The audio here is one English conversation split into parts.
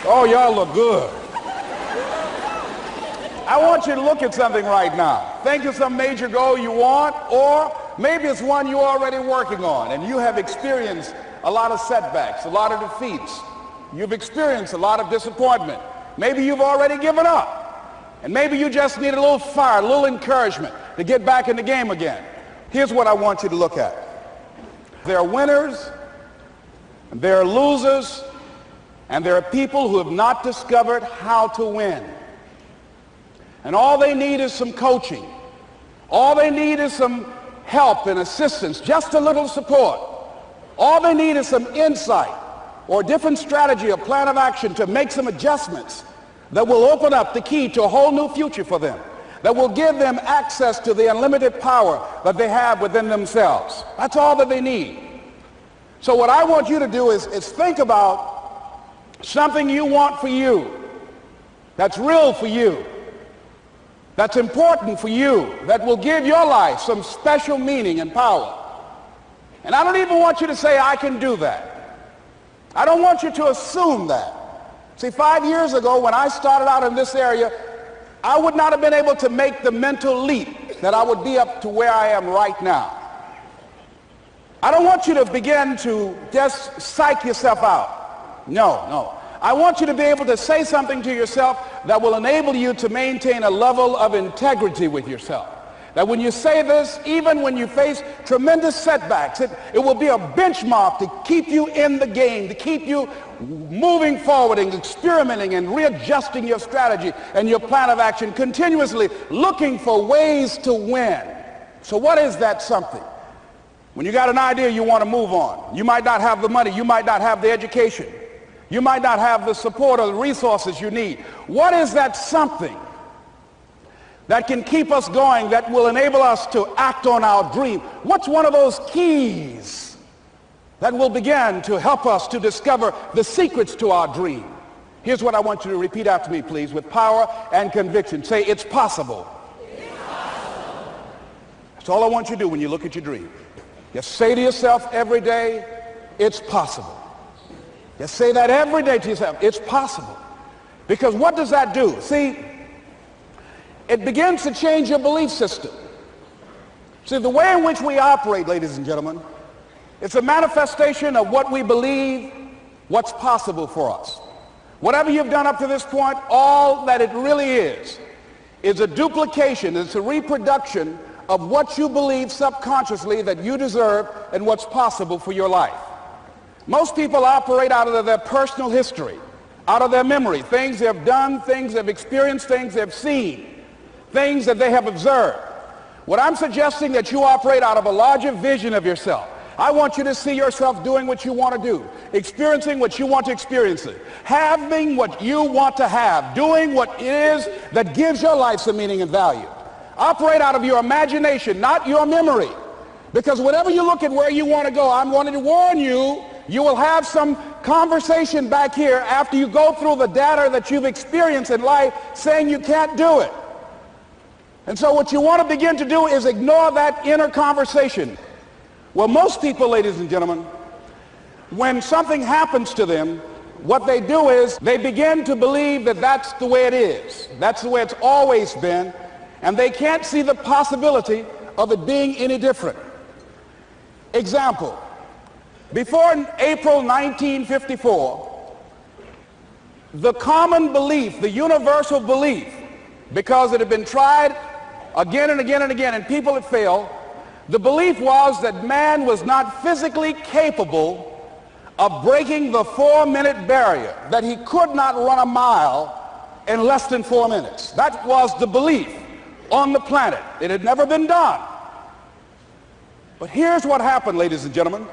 Oh, y'all look good. I want you to look at something right now. Think of some major goal you want, or maybe it's one you're already working on and you have experienced a lot of setbacks, a lot of defeats. You've experienced a lot of disappointment. Maybe you've already given up. And maybe you just need a little fire, a little encouragement to get back in the game again. Here's what I want you to look at. There are winners, and there are losers, and there are people who have not discovered how to win. And all they need is some coaching. All they need is some help and assistance, just a little support. All they need is some insight or a different strategy, a plan of action to make some adjustments that will open up the key to a whole new future for them, that will give them access to the unlimited power that they have within themselves. That's all that they need. So what I want you to do is think about something you want for you, that's real for you, that's important for you, that will give your life some special meaning and power. And I don't even want you to say, I can do that. I don't want you to assume that. See, 5 years ago when I started out in this area, I would not have been able to make the mental leap that I would be up to where I am right now. I don't want you to begin to just psych yourself out. No. I want you to be able to say something to yourself that will enable you to maintain a level of integrity with yourself. That when you say this, even when you face tremendous setbacks, it will be a benchmark to keep you in the game, to keep you moving forward and experimenting and readjusting your strategy and your plan of action, continuously looking for ways to win. So what is that something? When you got an idea you want to move on, you might not have the money, you might not have the education, you might not have the support or the resources you need. What is that something that can keep us going, that will enable us to act on our dream? What's one of those keys that will begin to help us to discover the secrets to our dream? Here's what I want you to repeat after me, please, with power and conviction. Say, it's possible. It's possible. That's all I want you to do when you look at your dream. Just say to yourself every day, it's possible. Just say that every day to yourself, it's possible. Because what does that do? See, it begins to change your belief system. See, the way in which we operate, ladies and gentlemen, it's a manifestation of what we believe, what's possible for us. Whatever you've done up to this point, all that it really is a duplication, it's a reproduction of what you believe subconsciously that you deserve and what's possible for your life. Most people operate out of their personal history, out of their memory, things they've done, things they've experienced, things they've seen, things that they have observed. What I'm suggesting that you operate out of a larger vision of yourself. I want you to see yourself doing what you want to do, experiencing what you want to experience, having what you want to have, doing what it is that gives your life some meaning and value. Operate out of your imagination, not your memory. Because whenever you look at where you want to go, I'm wanting to warn you, you will have some conversation back here after you go through the data that you've experienced in life saying you can't do it. And so what you want to begin to do is ignore that inner conversation. Well, most people, ladies and gentlemen, when something happens to them, what they do is they begin to believe that that's the way it is. That's the way it's always been. And they can't see the possibility of it being any different. Example, before April 1954, the common belief, the universal belief, because it had been tried again and again and again, and people had failed, the belief was that man was not physically capable of breaking the 4-minute barrier, that he could not run a mile in less than 4 minutes. That was the belief on the planet. It had never been done. But here's what happened, ladies and gentlemen.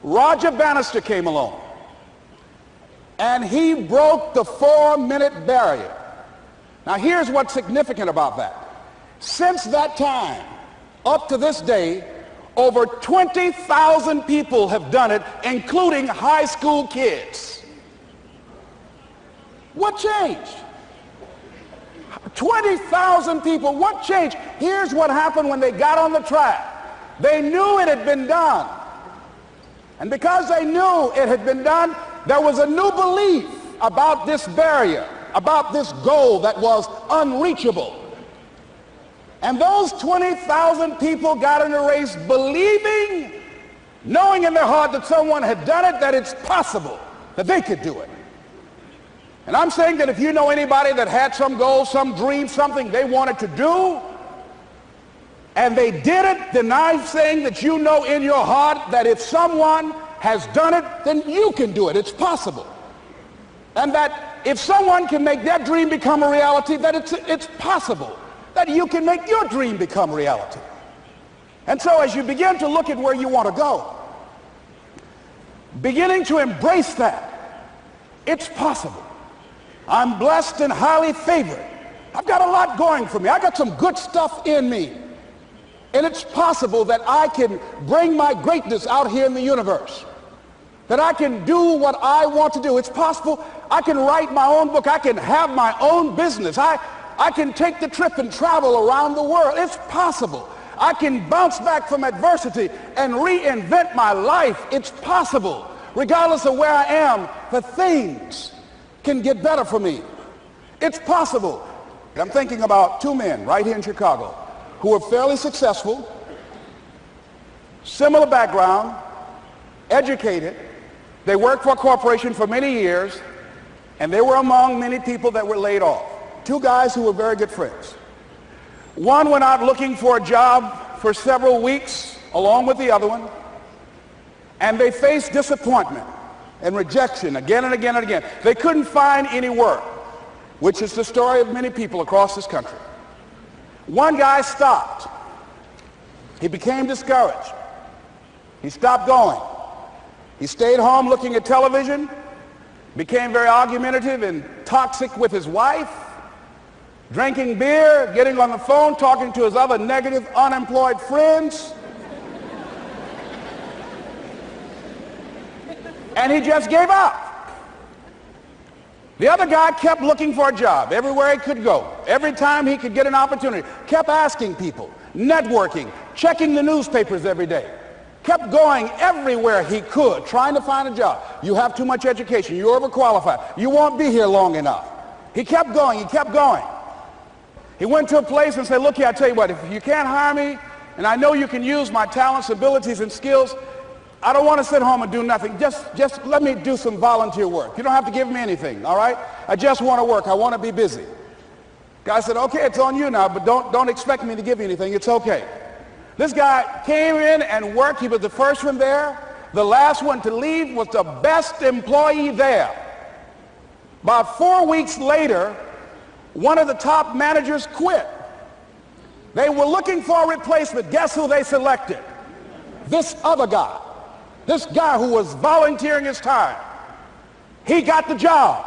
Roger Bannister came along, and he broke the 4-minute barrier. Now here's what's significant about that. Since that time, up to this day, over 20,000 people have done it, including high school kids. What changed? 20,000 people. What changed? Here's what happened when they got on the track. They knew it had been done. And because they knew it had been done, there was a new belief about this barrier, about this goal that was unreachable. And those 20,000 people got in the race believing, knowing in their heart that someone had done it, that it's possible, that they could do it. And I'm saying that if you know anybody that had some goal, some dream, something they wanted to do, and they did it, then I'm saying that you know in your heart that if someone has done it, then you can do it. It's possible. And that if someone can make their dream become a reality, that it's possible that you can make your dream become reality. And so as you begin to look at where you want to go, beginning to embrace that, it's possible. I'm blessed and highly favored. I've got a lot going for me. I got some good stuff in me. And it's possible that I can bring my greatness out here in the universe. That I can do what I want to do. It's possible I can write my own book. I can have my own business. I can take the trip and travel around the world. It's possible. I can bounce back from adversity and reinvent my life. It's possible. Regardless of where I am, the things can get better for me. It's possible. I'm thinking about two men right here in Chicago who were fairly successful, similar background, educated. They worked for a corporation for many years, and they were among many people that were laid off. Two guys who were very good friends. One went out looking for a job for several weeks along with the other one, and they faced disappointment and rejection again and again and again. They couldn't find any work, which is the story of many people across this country. One guy stopped. He became discouraged. He stopped going. He stayed home looking at television, became very argumentative and toxic with his wife, drinking beer, getting on the phone, talking to his other negative, unemployed friends. And he just gave up. The other guy kept looking for a job everywhere he could go. Every time he could get an opportunity, kept asking people, networking, checking the newspapers every day. Kept going everywhere he could, trying to find a job. You have too much education. You're overqualified. You won't be here long enough. He kept going. He kept going. He went to a place and said, look here, I tell you what, if you can't hire me, and I know you can use my talents, abilities, and skills, I don't want to sit home and do nothing. Just let me do some volunteer work. You don't have to give me anything, all right? I just want to work. I want to be busy. Guy said, okay, it's on you now, but don't expect me to give you anything. It's okay. This guy came in and worked. He was the first one there. The last one to leave was the best employee there. About 4 weeks later, one of the top managers quit. They were looking for a replacement. Guess who they selected? This other guy. This guy who was volunteering his time. He got the job.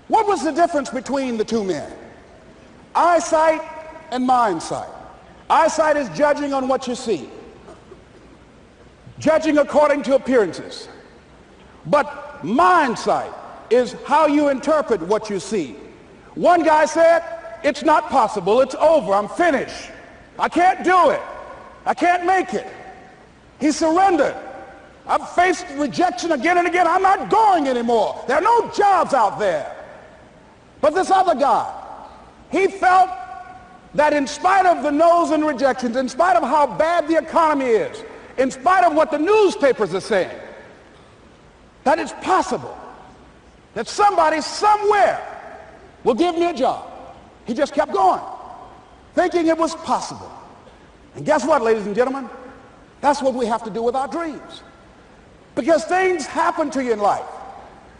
What was the difference between the two men? Eyesight and mindsight. Eyesight is judging on what you see. Judging according to appearances. But mindsight is how you interpret what you see. One guy said, it's not possible. It's over. I'm finished. I can't do it. I can't make it. He surrendered. I've faced rejection again and again. I'm not going anymore. There are no jobs out there. But this other guy, he felt that in spite of the no's and rejections, in spite of how bad the economy is, in spite of what the newspapers are saying, that it's possible that somebody somewhere will give me a job. He just kept going, thinking it was possible. And guess what, ladies and gentlemen? That's what we have to do with our dreams. Because things happen to you in life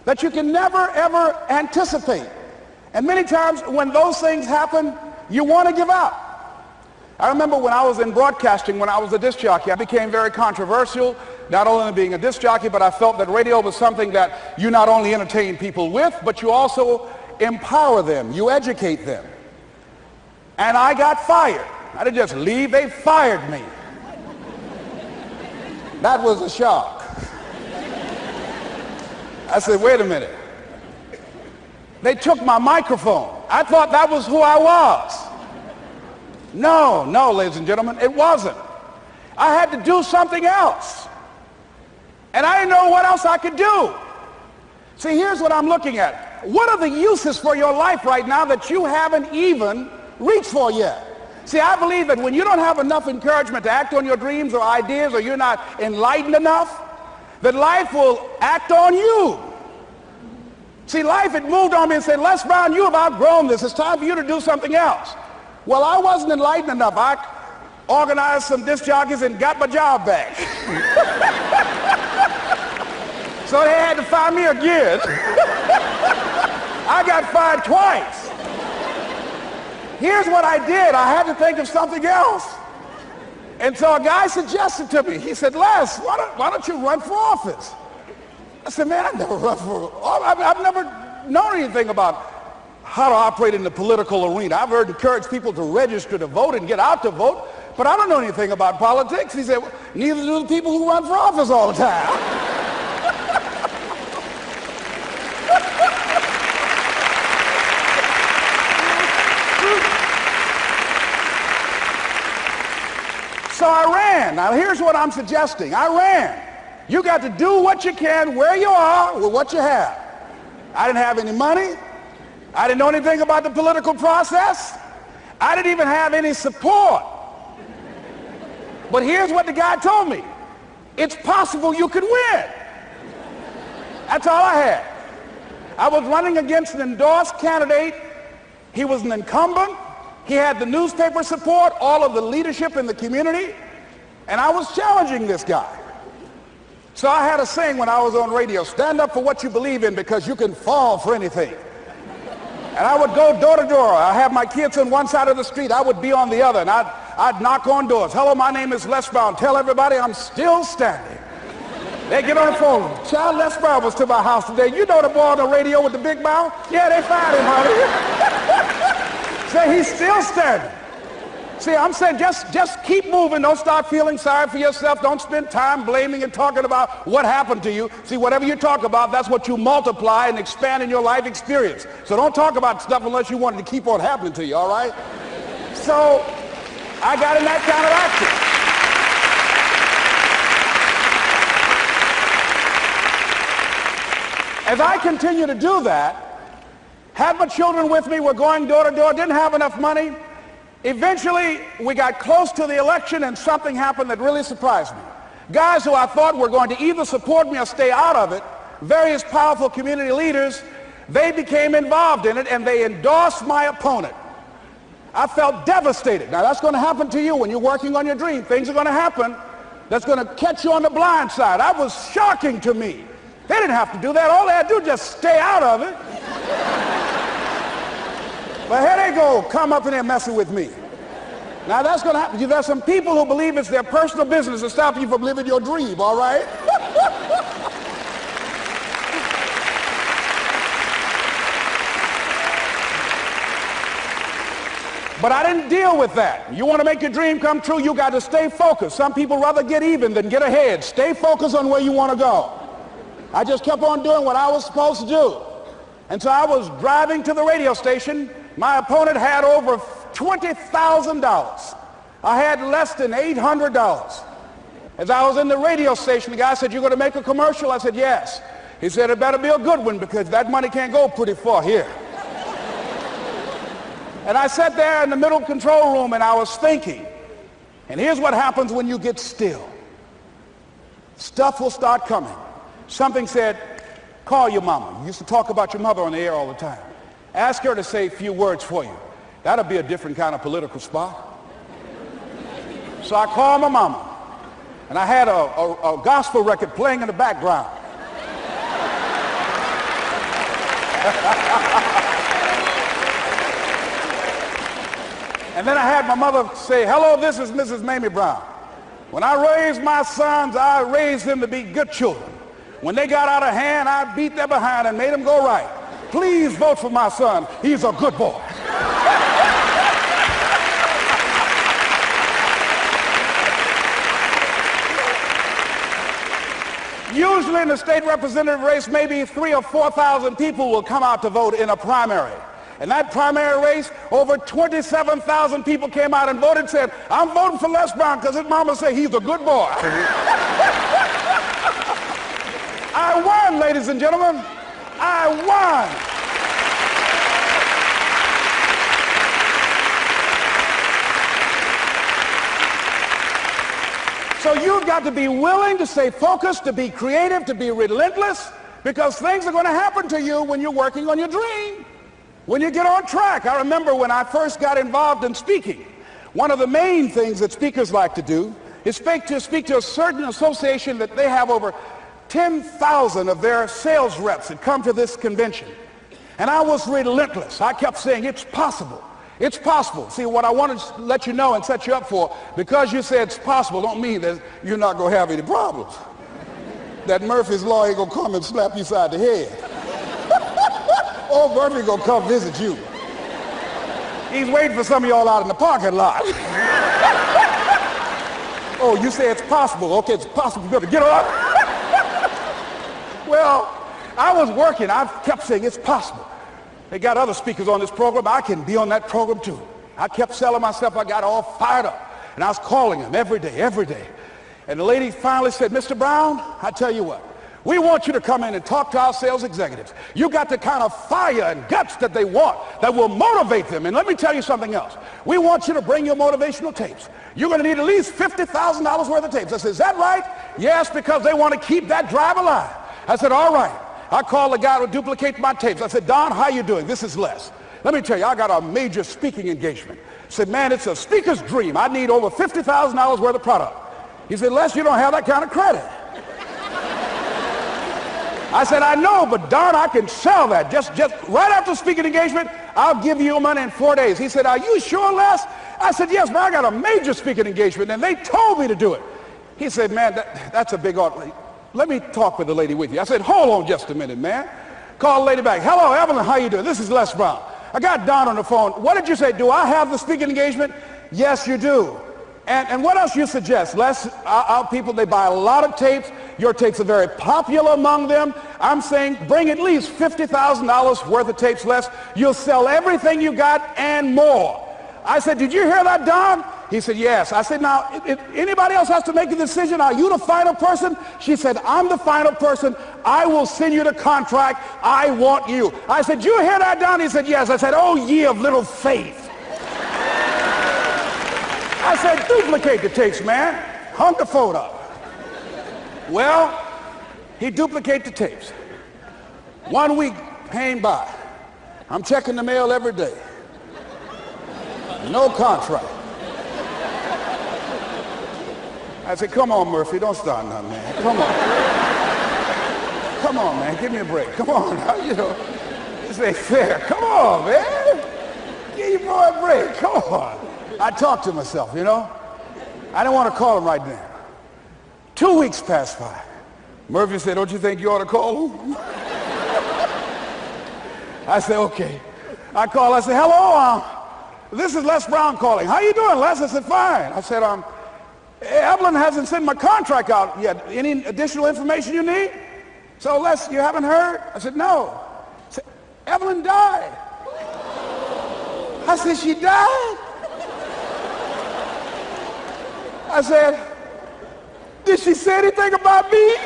that you can never, ever anticipate. And many times when those things happen, you want to give up. I remember when I was in broadcasting, when I was a disc jockey, I became very controversial, not only being a disc jockey, but I felt that radio was something that you not only entertain people with, but you also empower them, you educate them. And I got fired. I didn't just leave, they fired me. That was a shock. I said, wait a minute. They took my microphone. I thought that was who I was. No, ladies and gentlemen, it wasn't. I had to do something else. And I didn't know what else I could do. See, here's what I'm looking at. What are the uses for your life right now that you haven't even reached for yet? See, I believe that when you don't have enough encouragement to act on your dreams or ideas, or you're not enlightened enough, that life will act on you. See, life had moved on me and said, Les Brown, you have outgrown this. It's time for you to do something else. Well, I wasn't enlightened enough. I organized some disc jockeys and got my job back. So they had to fire me again. I got fired twice. Here's what I did. I had to think of something else. And so a guy suggested to me, he said, Les, why don't you run for office? I said, man, I've never run for office. I've never known anything about how to operate in the political arena. I've heard encourage people to register to vote and get out to vote, but I don't know anything about politics. He said, well, neither do the people who run for office all the time. So I ran. Now here's what I'm suggesting. I ran. You got to do what you can where you are with what you have. I didn't have any money. I didn't know anything about the political process. I didn't even have any support. But here's what the guy told me. It's possible you could win. That's all I had. I was running against an endorsed candidate. He was an incumbent. He had the newspaper support, all of the leadership in the community, and I was challenging this guy. So I had a saying when I was on radio, stand up for what you believe in because you can fall for anything. And I would go door to door. I have my kids on one side of the street. I would be on the other, and I'd knock on doors. Hello, my name is Les Brown. Tell everybody I'm still standing. They get on the phone. Child, Les Brown was to my house today. You know the boy on the radio with the big mouth? Yeah, they fired him, honey. Say he's still standing. See, I'm saying just keep moving. Don't start feeling sorry for yourself. Don't spend time blaming and talking about what happened to you. See, whatever you talk about, that's what you multiply and expand in your life experience. So don't talk about stuff unless you want it to keep on happening to you, all right? So I got in that kind of action. As I continue to do that, had my children with me, were going door to door, didn't have enough money. Eventually, we got close to the election and something happened that really surprised me. Guys who I thought were going to either support me or stay out of it, various powerful community leaders, they became involved in it and they endorsed my opponent. I felt devastated. Now that's going to happen to you when you're working on your dream. Things are going to happen that's going to catch you on the blind side. That was shocking to me. They didn't have to do that. All they had to do was just stay out of it. But here they go, come up in there messing with me. Now that's going to happen. There's some people who believe it's their personal business to stop you from living your dream, all right? But I didn't deal with that. You want to make your dream come true, you got to stay focused. Some people rather get even than get ahead. Stay focused on where you want to go. I just kept on doing what I was supposed to do. And so I was driving to the radio station. My opponent had over $20,000. I had less than $800. As I was in the radio station, the guy said, "You're going to make a commercial?" I said, "Yes." He said, "It better be a good one because that money can't go pretty far here." And I sat there in the middle control room and I was thinking. And here's what happens when you get still. Stuff will start coming. Something said, "Call your mama." You used to talk about your mother on the air all the time. Ask her to say a few words for you. That'll be a different kind of political spot. So I called my mama, and I had a gospel record playing in the background. And then I had my mother say, "Hello, this is Mrs. Mamie Brown. When I raised my sons, I raised them to be good children. When they got out of hand, I beat their behind and made them go right. Please vote for my son. He's a good boy." Usually in the state representative race, maybe 3,000 or 4,000 people will come out to vote in a primary. In that primary race, over 27,000 people came out and voted and said, I'm voting for Les Brown because his mama said he's a good boy. I won, ladies and gentlemen. I won. So you've got to be willing to stay focused, to be creative, to be relentless, because things are going to happen to you when you're working on your dream, when you get on track. I remember when I first got involved in speaking, one of the main things that speakers like to do is speak to a certain association that they have over 10,000 of their sales reps that come to this convention. And I was relentless. I kept saying, it's possible. It's possible. See, what I want to let you know and set you up for, because you said it's possible, don't mean that you're not going to have any problems. That Murphy's Law ain't going to come and slap you side the head. Oh, Murphy going to come visit you. He's waiting for some of y'all out in the parking lot. Oh, you say it's possible. Okay, it's possible. You better get up. Well, I was working. I kept saying it's possible. They got other speakers on this program. I can be on that program too. I kept selling myself. I got all fired up. And I was calling them every day. And the lady finally said, Mr. Brown, I tell you what, we want you to come in and talk to our sales executives. You got the kind of fire and guts that they want, that will motivate them. And let me tell you something else. We want you to bring your motivational tapes. You're going to need at least $50,000 worth of tapes. I said, is that right? Yes, because they want to keep that drive alive. I said, all right. I called the guy to duplicate my tapes. I said, Don, how you doing? This is Les. Let me tell you, I got a major speaking engagement. I said, man, it's a speaker's dream. I need over $50,000 worth of product. He said, Les, you don't have that kind of credit. I said, I know, but Don, I can sell that. Just right after speaking engagement, I'll give you your money in 4 days. He said, are you sure, Les? I said, yes, man, I got a major speaking engagement, and they told me to do it. He said, man, that's a big order. Let me talk with the lady with you. I said, hold on just a minute, man. Call the lady back. Hello, Evelyn, how you doing? This is Les Brown. I got Don on the phone. What did you say? Do I have the speaking engagement? Yes, you do. And what else you suggest? Les, our people, they buy a lot of tapes. Your tapes are very popular among them. I'm saying bring at least $50,000 worth of tapes, Les. You'll sell everything you got and more. I said, did you hear that, Don? He said, yes. I said, now, if anybody else has to make a decision, are you the final person? She said, I'm the final person. I will send you the contract. I want you. I said, you hear that, Don? He said, yes. I said, oh, ye of little faith. I said, duplicate the tapes, man. Hung the phone up. Well, he duplicated the tapes. 1 week came by. I'm checking the mail every day. No contract. I said, come on, Murphy, don't start nothing, man. Come on. Come on, man, give me a break. Come on, you know, this ain't fair. Come on, man. Give your boy a break. Come on. I talked to myself, you know. I didn't want to call him right now. 2 weeks passed by. Murphy said, don't you think you ought to call him? I said, okay. I called. I said, hello, this is Les Brown calling. How you doing, Les? I said, fine. I said, Evelyn hasn't sent my contract out yet. Any additional information you need? So, Les, you haven't heard? I said, no. I said, Evelyn died. I said, she died? I said, did she say anything about me?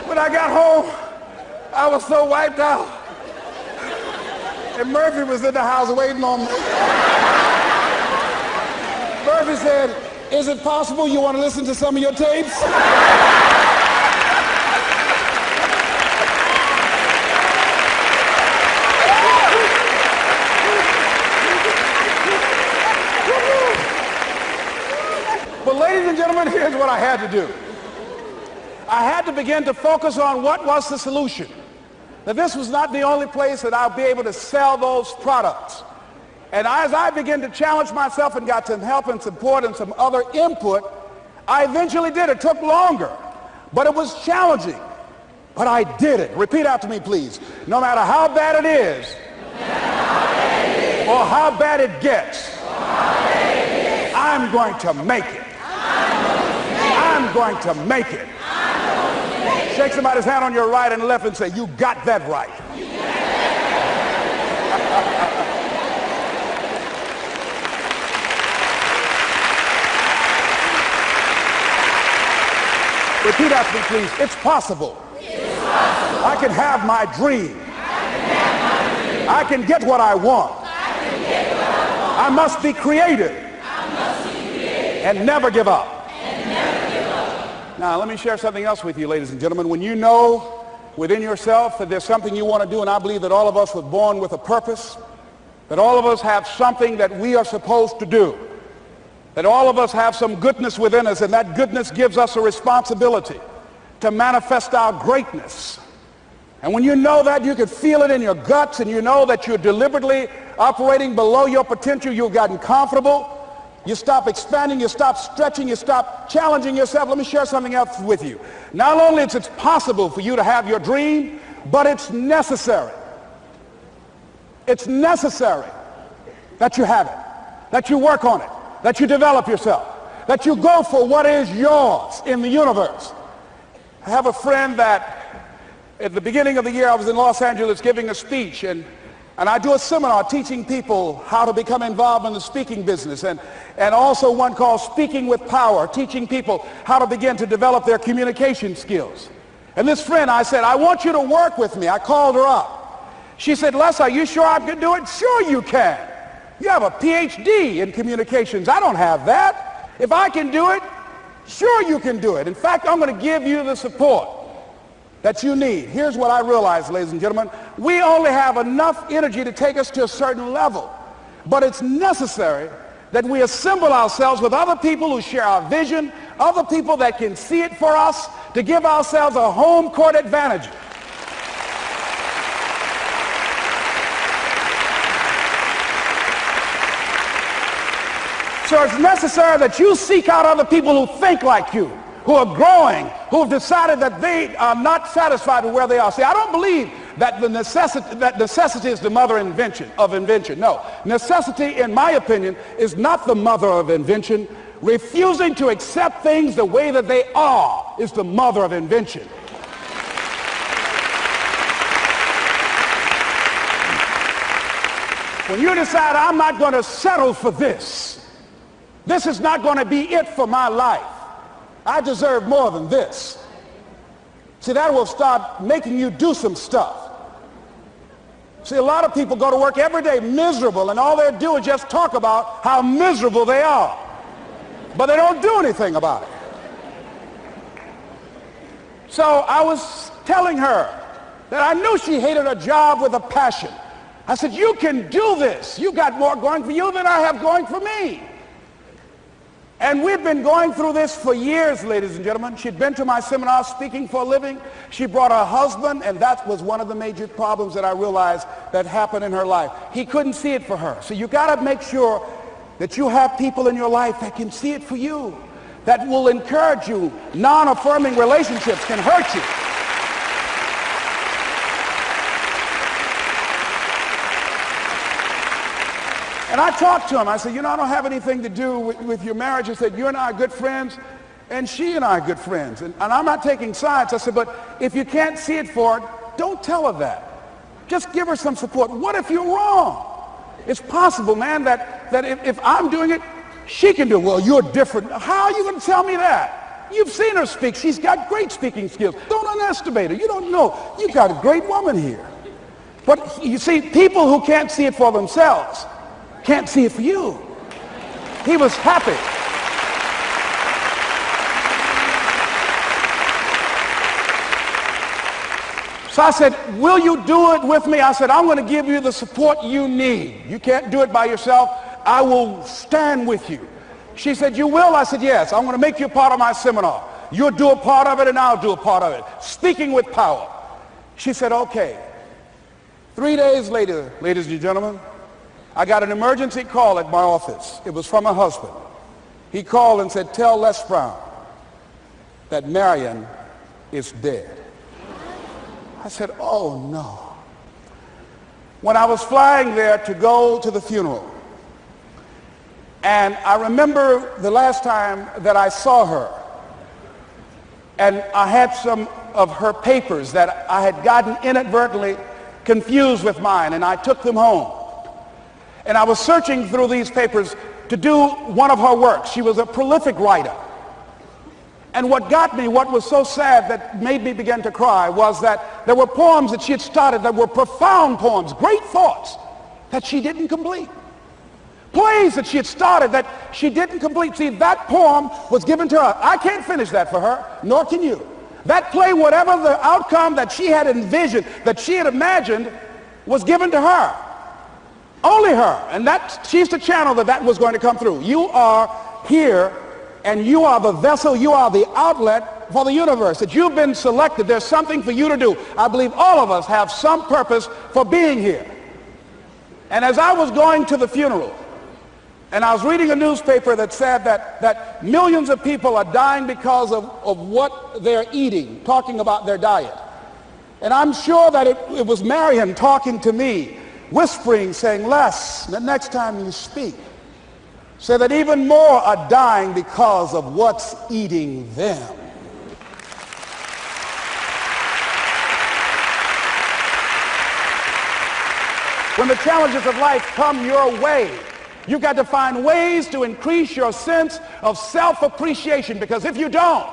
When I got home, I was so wiped out. And Murphy was in the house waiting on me. Murphy said, is it possible you want to listen to some of your tapes? But ladies and gentlemen, here's what I had to do. I had to begin to focus on what was the solution. That this was not the only place that I'll be able to sell those products. And as I began to challenge myself and got some help and support and some other input, I eventually did. It took longer, but it was challenging. But I did it. Repeat after me, please. No matter how bad it is, or how bad it gets, I'm going to make it. I'm going to make it. Shake somebody's hand on your right and left and say, you got that right. Repeat after me, please. It's possible. I can have my dream. I can get what I want. I must be creative and never give up. Now, let me share something else with you, ladies and gentlemen. When you know within yourself that there's something you want to do, and I believe that all of us were born with a purpose, that all of us have something that we are supposed to do, that all of us have some goodness within us, and that goodness gives us a responsibility to manifest our greatness. And when you know that, you can feel it in your guts, and you know that you're deliberately operating below your potential. You've gotten comfortable. You stop expanding, you stop stretching, you stop challenging yourself. Let me share something else with you. Not only is it possible for you to have your dream, but it's necessary. It's necessary that you have it, that you work on it, that you develop yourself, that you go for what is yours in the universe. I have a friend that at the beginning of the year I was in Los Angeles giving a speech, and I do a seminar teaching people how to become involved in the speaking business, and also one called Speaking with Power, teaching people how to begin to develop their communication skills. And this friend, I said, I want you to work with me. I called her up. She said, Les, are you sure I can do it? Sure you can. You have a PhD in communications. I don't have that. If I can do it, sure you can do it. In fact, I'm going to give you the support that you need. Here's what I realize, ladies and gentlemen. We only have enough energy to take us to a certain level. But it's necessary that we assemble ourselves with other people who share our vision, other people that can see it for us, to give ourselves a home court advantage. So it's necessary that you seek out other people who think like you, who are growing, who have decided that they are not satisfied with where they are. See, I don't believe that necessity is the mother of invention. No, necessity, in my opinion, is not the mother of invention. Refusing to accept things the way that they are is the mother of invention. When you decide, I'm not going to settle for this, this is not going to be it for my life, I deserve more than this. See, that will start making you do some stuff. See, a lot of people go to work every day miserable, and all they do is just talk about how miserable they are. But they don't do anything about it. So I was telling her that I knew she hated her job with a passion. I said, you can do this. You got more going for you than I have going for me. And we've been going through this for years, ladies and gentlemen. She'd been to my seminar speaking for a living. She brought her husband, and that was one of the major problems that I realized that happened in her life. He couldn't see it for her. So you got to make sure that you have people in your life that can see it for you, that will encourage you. Non-affirming relationships can hurt you. And I talked to him. I said, you know, I don't have anything to do with your marriage. He said, you and I are good friends, and she and I are good friends. And I'm not taking sides. I said, but if you can't see it for her, don't tell her that. Just give her some support. What if you're wrong? It's possible, man, that if I'm doing it, she can do it. Well, you're different. How are you going to tell me that? You've seen her speak. She's got great speaking skills. Don't underestimate her. You don't know. You got a great woman here. But you see, people who can't see it for themselves can't see it for you. He was happy. So I said, will you do it with me? I said, I'm going to give you the support you need. You can't do it by yourself. I will stand with you. She said, you will? I said, yes. I'm going to make you a part of my seminar. You'll do a part of it, and I'll do a part of it. Speaking with Power. She said, okay. 3 days later, ladies and gentlemen, I got an emergency call at my office. It was from her husband. He called and said, tell Les Brown that Marion is dead. I said, oh no. when I was flying there to go to the funeral. And I remember the last time that I saw her, and I had some of her papers that I had gotten inadvertently confused with mine, and I took them home. And I was searching through these papers to do one of her works. She was a prolific writer. And what got me, what was so sad that made me begin to cry, was that there were poems that she had started that were profound poems, great thoughts that she didn't complete. Plays that she had started that she didn't complete. See, that poem was given to her. I can't finish that for her, nor can you. That play, whatever the outcome that she had envisioned, that she had imagined, was given to her. Only her. And she's the channel that was going to come through. You are here, and you are the vessel, you are the outlet for the universe. That you've been selected. There's something for you to do. I believe all of us have some purpose for being here. And as I was going to the funeral, and I was reading a newspaper that said that millions of people are dying because of what they're eating, talking about their diet. And I'm sure that it was Marion talking to me, whispering, saying, Les, the next time you speak, say that even more are dying because of what's eating them. When the challenges of life come your way, you've got to find ways to increase your sense of self-appreciation, because if you don't,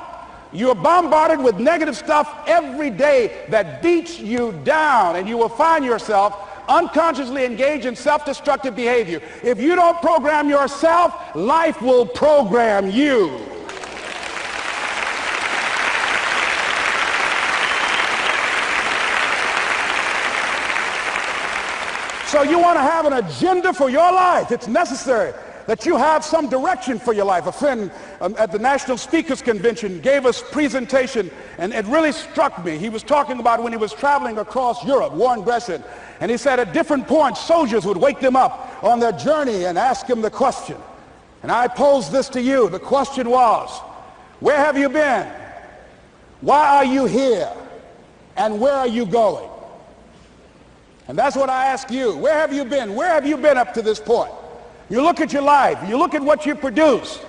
you're bombarded with negative stuff every day that beats you down, and you will find yourself unconsciously engaged in self-destructive behavior. If you don't program yourself, life will program you. So you want to have an agenda for your life. It's necessary that you have some direction for your life. A friend at the National Speakers Convention gave us a presentation, and it really struck me. He was talking about when he was traveling across Europe, Warren Gresham, and he said at different points, soldiers would wake them up on their journey and ask him the question. And I posed this to you. The question was, where have you been? Why are you here? And where are you going? And that's what I ask you. Where have you been? Where have you been up to this point? You look at your life. You look at what you produce.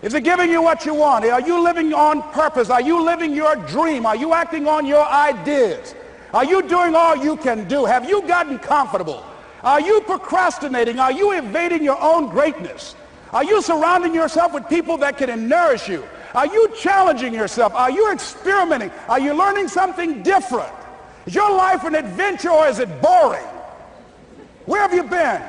Is it giving you what you want? Are you living on purpose? Are you living your dream? Are you acting on your ideas? Are you doing all you can do? Have you gotten comfortable? Are you procrastinating? Are you evading your own greatness? Are you surrounding yourself with people that can nourish you? Are you challenging yourself? Are you experimenting? Are you learning something different? Is your life an adventure, or is it boring? Where have you been?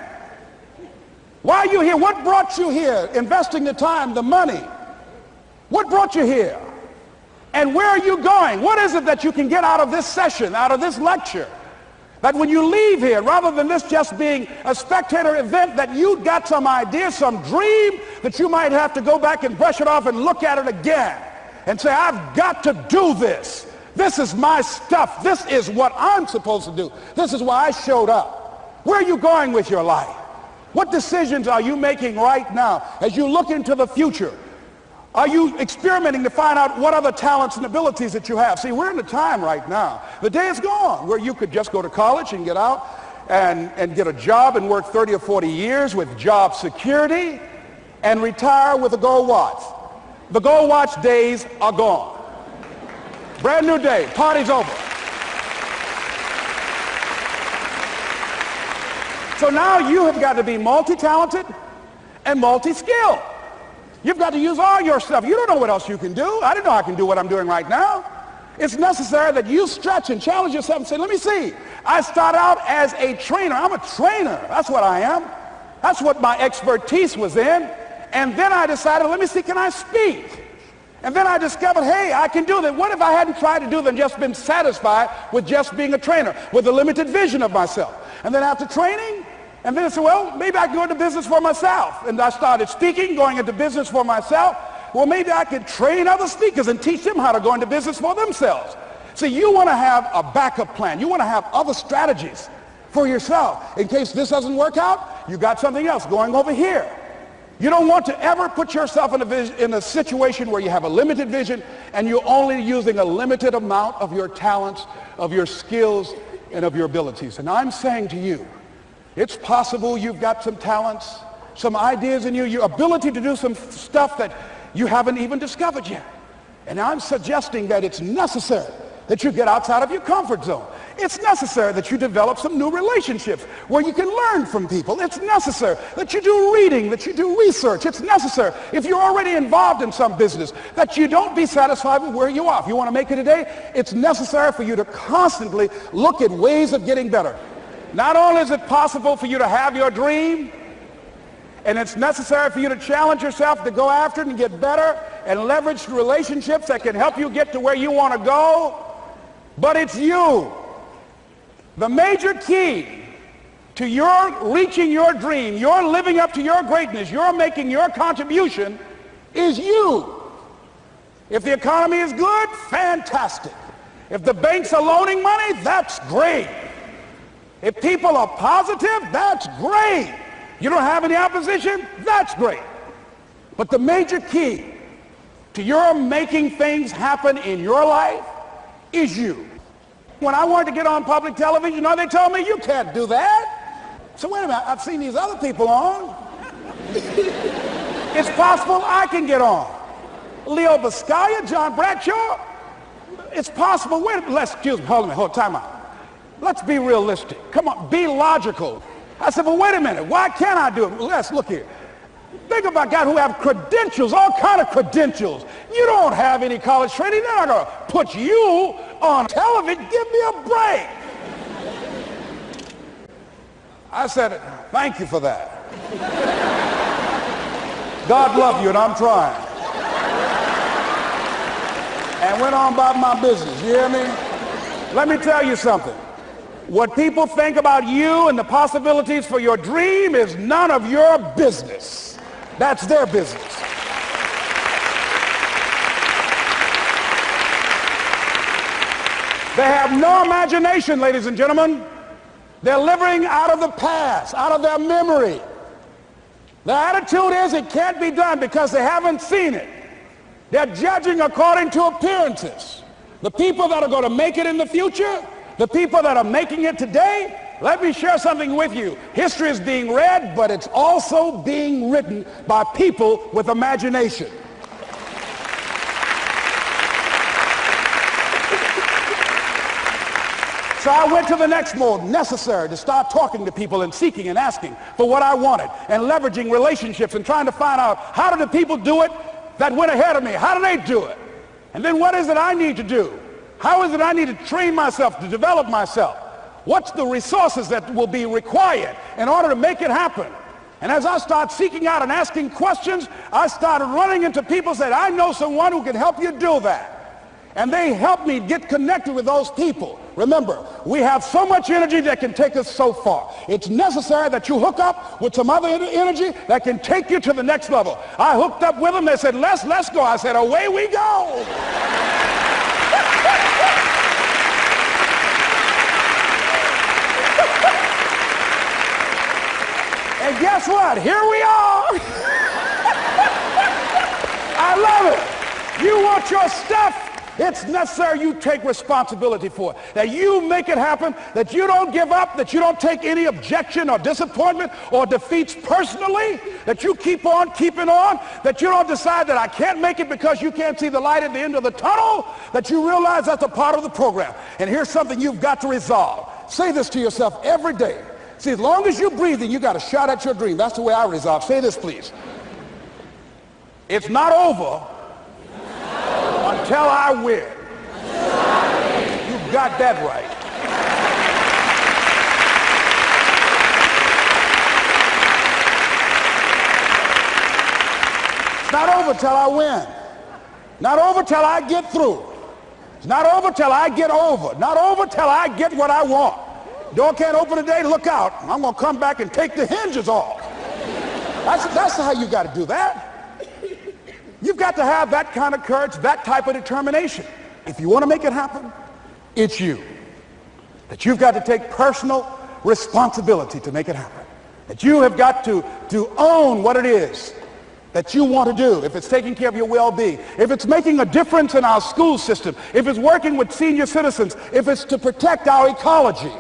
Why are you here? What brought you here? Investing the time, the money. What brought you here? And where are you going? What is it that you can get out of this session, out of this lecture? That when you leave here, rather than this just being a spectator event, that you got some idea, some dream, that you might have to go back and brush it off and look at it again and say, I've got to do this. This is my stuff. This is what I'm supposed to do. This is why I showed up. Where are you going with your life? What decisions are you making right now as you look into the future? Are you experimenting to find out what other talents and abilities that you have? See, we're in a time right now. The day is gone where you could just go to college and get out and get a job and work 30 or 40 years with job security and retire with a gold watch. The gold watch days are gone. Brand new day. Party's over. So now you have got to be multi-talented and multi-skilled. You've got to use all your stuff. You don't know what else you can do. I didn't know I can do what I'm doing right now. It's necessary that you stretch and challenge yourself and say, let me see. I started out as a trainer. I'm a trainer. That's what I am. That's what my expertise was in. And then I decided, let me see, can I speak? And then I discovered, hey, I can do that. What if I hadn't tried to do that and just been satisfied with just being a trainer, with a limited vision of myself? And then after training, and then I said, well, maybe I can go into business for myself. And I started speaking, going into business for myself. Well, maybe I could train other speakers and teach them how to go into business for themselves. See, you want to have a backup plan. You want to have other strategies for yourself. In case this doesn't work out, you got something else going over here. You don't want to ever put yourself in a situation where you have a limited vision and you're only using a limited amount of your talents, of your skills, and of your abilities. And I'm saying to you, it's possible you've got some talents, some ideas in you, your ability to do some stuff that you haven't even discovered yet. And I'm suggesting that it's necessary that you get outside of your comfort zone. It's necessary that you develop some new relationships where you can learn from people. It's necessary that you do reading, that you do research. It's necessary, if you're already involved in some business, that you don't be satisfied with where you are. If you want to make it today, it's necessary for you to constantly look at ways of getting better. Not only is it possible for you to have your dream, and it's necessary for you to challenge yourself to go after it and get better and leverage relationships that can help you get to where you want to go, but it's you. The major key to your reaching your dream, your living up to your greatness, your making your contribution is you. If the economy is good, fantastic. If the banks are loaning money, that's great. If people are positive, that's great. You don't have any opposition, that's great. But the major key to your making things happen in your life is you. When I wanted to get on public television, you know, they told me, you can't do that. So wait a minute, I've seen these other people on. It's possible I can get on. Leo Biscaya, John Bradshaw, it's possible. Wait, excuse me, hold on, time out. Let's be realistic. Come on, be logical. I said, well, wait a minute, why can't I do it? Well, let's look here. Think about guys who have credentials, all kind of credentials. You don't have any college training. They're not going to put you on television. Give me a break. I said, thank you for that. God love you, and I'm trying. And went on about my business. You hear me? Let me tell you something. What people think about you and the possibilities for your dream is none of your business. That's their business. They have no imagination, ladies and gentlemen. They're living out of the past, out of their memory. Their attitude is it can't be done because they haven't seen it. They're judging according to appearances. The people that are going to make it in the future, the people that are making it today, let me share something with you. History is being read, but it's also being written by people with imagination. So I went to the next mode, necessary to start talking to people and seeking and asking for what I wanted and leveraging relationships and trying to find out how do the people do it that went ahead of me? How do they do it? And then what is it I need to do? How is it I need to train myself, to develop myself? What's the resources that will be required in order to make it happen? And as I start seeking out and asking questions, I started running into people that I know someone who can help you do that. And they helped me get connected with those people. Remember, we have so much energy that can take us so far. It's necessary that you hook up with some other energy that can take you to the next level. I hooked up with them. They said, let's go. I said, away we go. And guess what? Here we are. I love it. You want your stuff? It's necessary you take responsibility for it, that you make it happen, that you don't give up, that you don't take any objection or disappointment or defeats personally, that you keep on keeping on, that you don't decide that I can't make it because you can't see the light at the end of the tunnel, that you realize that's a part of the program. And here's something you've got to resolve. Say this to yourself every day. See, as long as you're breathing, you got a shot at your dream. That's the way I resolve. Say this, please. It's not over until I win. You got that right. It's not over till I win. Not over till I get through. It's not over till I get over. Not over till I get what I want. Door can't open today, look out. I'm going to come back and take the hinges off. That's how you got to do that. You've got to have that kind of courage, that type of determination. If you want to make it happen, it's you. That you've got to take personal responsibility to make it happen. That you have got to own what it is that you want to do, if it's taking care of your well-being, if it's making a difference in our school system, if it's working with senior citizens, if it's to protect our ecology,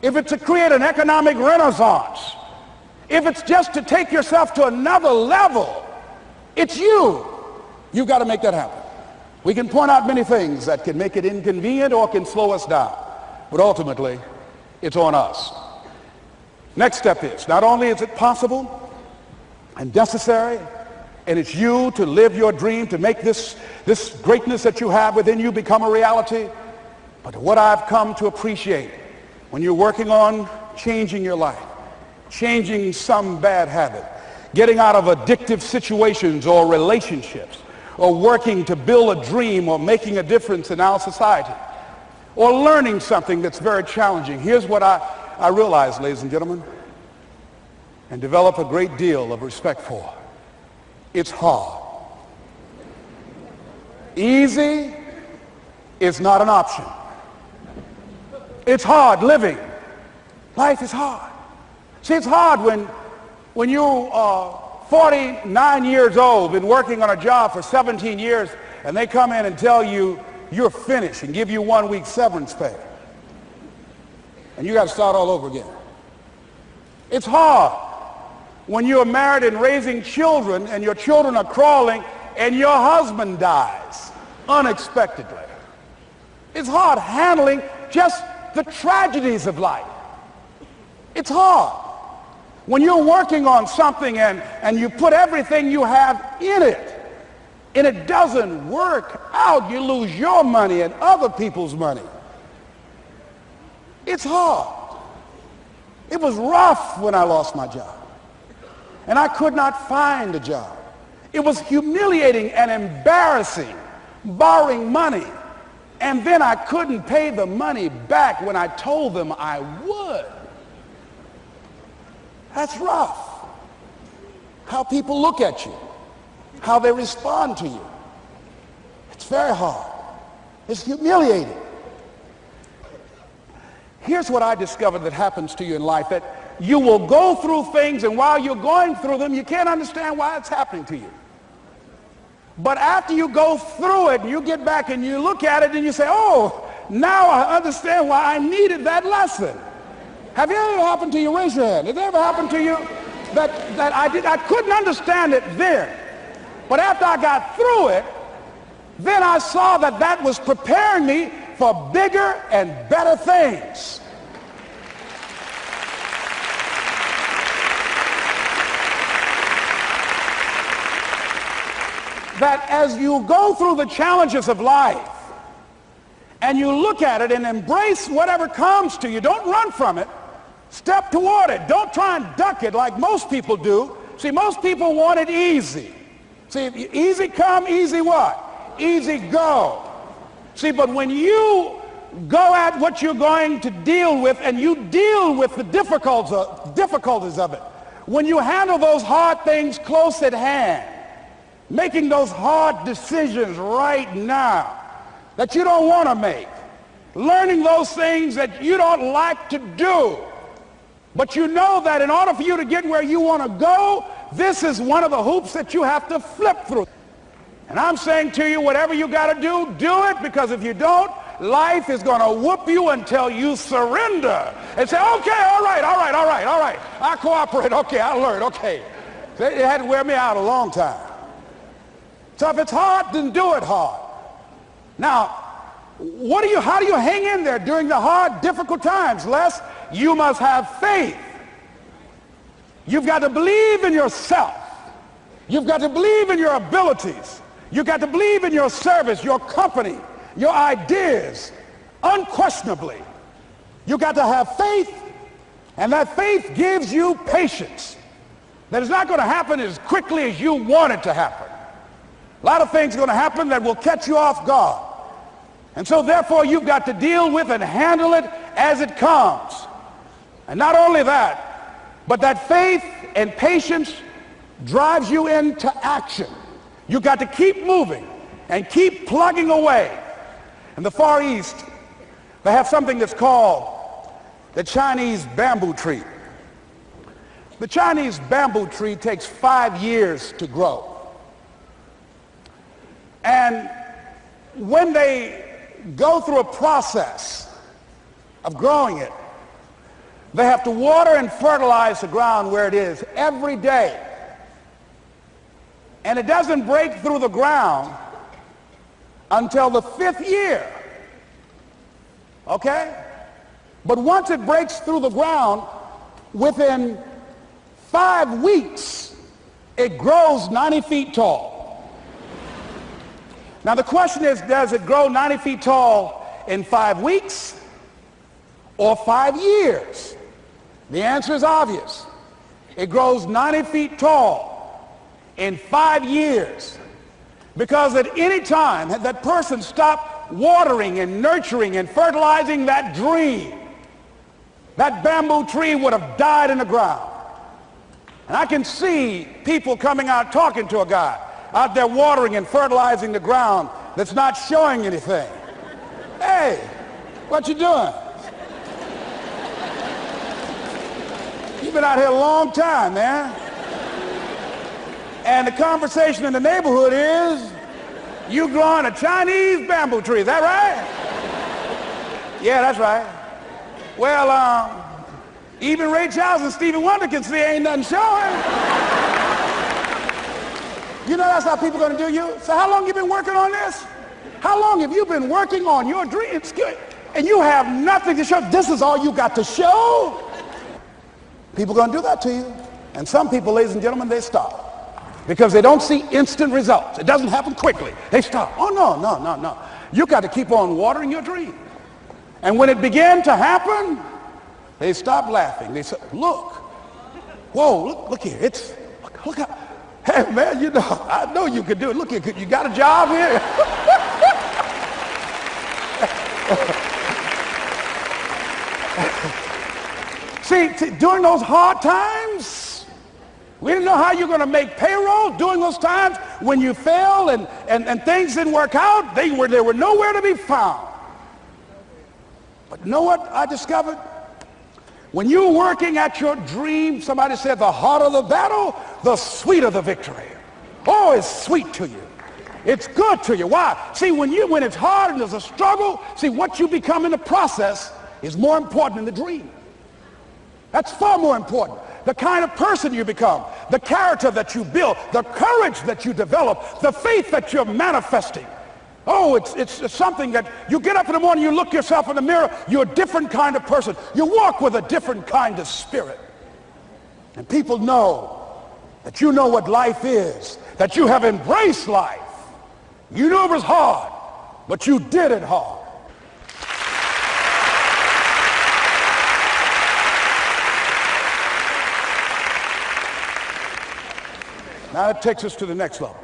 if it's to create an economic renaissance, if it's just to take yourself to another level, it's you. You've got to make that happen. We can point out many things that can make it inconvenient or can slow us down, but ultimately, it's on us. Next step is, not only is it possible and necessary, and it's you to live your dream, to make this greatness that you have within you become a reality, but what I've come to appreciate when you're working on changing your life, changing some bad habit, getting out of addictive situations or relationships, or working to build a dream or making a difference in our society, or learning something that's very challenging. Here's what I realize, ladies and gentlemen, and develop a great deal of respect for. It's hard. Easy is not an option. It's hard living. Life is hard. See, it's hard when you are 49 years old, been working on a job for 17 years, and they come in and tell you you're finished and give you 1 week severance pay. And you got to start all over again. It's hard when you're married and raising children and your children are crawling and your husband dies unexpectedly. It's hard handling just the tragedies of life. It's hard when you're working on something and you put everything you have in it and it doesn't work out. You lose your money and other people's money. It's hard. It was rough when I lost my job. And I could not find a job. It was humiliating and embarrassing, borrowing money. And then I couldn't pay the money back when I told them I would. That's rough. How people look at you, how they respond to you. It's very hard. It's humiliating. Here's what I discovered that happens to you in life, that you will go through things, and while you're going through them, you can't understand why it's happening to you. But after you go through it, and you get back and you look at it and you say, oh, now I understand why I needed that lesson. Have you ever happened to you? Raise your hand. Has it ever happened to you that I couldn't understand it then, but after I got through it, then I saw that that was preparing me for bigger and better things. That as you go through the challenges of life and you look at it and embrace whatever comes to you, don't run from it. Step toward it. Don't try and duck it like most people do. See, most people want it easy. See, easy come, easy what? Easy go. See, but when you go at what you're going to deal with and you deal with the difficulties of it, when you handle those hard things close at hand, making those hard decisions right now that you don't want to make, learning those things that you don't like to do, but you know that in order for you to get where you want to go, this is one of the hoops that you have to flip through. And I'm saying to you, whatever you got to do it, because if you don't, life is going to whoop you until you surrender and say, okay, all right, I cooperate, okay, I learned, okay. It had to wear me out a long time. So if it's hard, then do it hard. Now, how do you hang in there during the hard, difficult times? Les, you must have faith. You've got to believe in yourself. You've got to believe in your abilities. You've got to believe in your service, your company, your ideas, unquestionably. You've got to have faith, and that faith gives you patience. That it's not going to happen as quickly as you want it to happen. A lot of things are going to happen that will catch you off guard. And so therefore you've got to deal with and handle it as it comes. And not only that, but that faith and patience drives you into action. You've got to keep moving and keep plugging away. In the Far East, they have something that's called the Chinese bamboo tree. The Chinese bamboo tree takes 5 years to grow. And when they go through a process of growing it, they have to water and fertilize the ground where it is every day. And it doesn't break through the ground until the 5th year. Okay? But once it breaks through the ground, within 5 weeks, it grows 90 feet tall. Now the question is, does it grow 90 feet tall in 5 weeks or 5 years? The answer is obvious. It grows 90 feet tall in 5 years. Because at any time had that person stopped watering and nurturing and fertilizing that dream, that bamboo tree would have died in the ground. And I can see people coming out talking to a guy out there watering and fertilizing the ground that's not showing anything. Hey, what you doing? You've been out here a long time, man. And the conversation in the neighborhood is, you growing a Chinese bamboo tree, is that right? Yeah, that's right. Well, even Ray Charles and Stevie Wonder can see ain't nothing showing. You know that's how people are going to do you? So how long you been working on this? How long have you been working on your dreams? And you have nothing to show. This is all you got to show? People are going to do that to you. And some people, ladies and gentlemen, they stop. Because they don't see instant results. It doesn't happen quickly. They stop. Oh, no. You got to keep on watering your dream. And when it began to happen, they stopped laughing. They said, look. Whoa, look here. Look how, hey, man, you know, I know you can do it. Look here, you got a job here? See, during those hard times, we didn't know how you're going to make payroll. During those times when you failed and things didn't work out, they were nowhere to be found. But you know what I discovered? When you're working at your dream, somebody said the harder the battle, the sweeter the victory. Oh, it's sweet to you. It's good to you. Why? See, when it's hard and there's a struggle, see, what you become in the process is more important than the dream. That's far more important. The kind of person you become, the character that you build, the courage that you develop, the faith that you're manifesting. Oh, it's something that you get up in the morning, you look yourself in the mirror, you're a different kind of person. You walk with a different kind of spirit. And people know that you know what life is, that you have embraced life. You knew it was hard, but you did it hard. Now that takes us to the next level.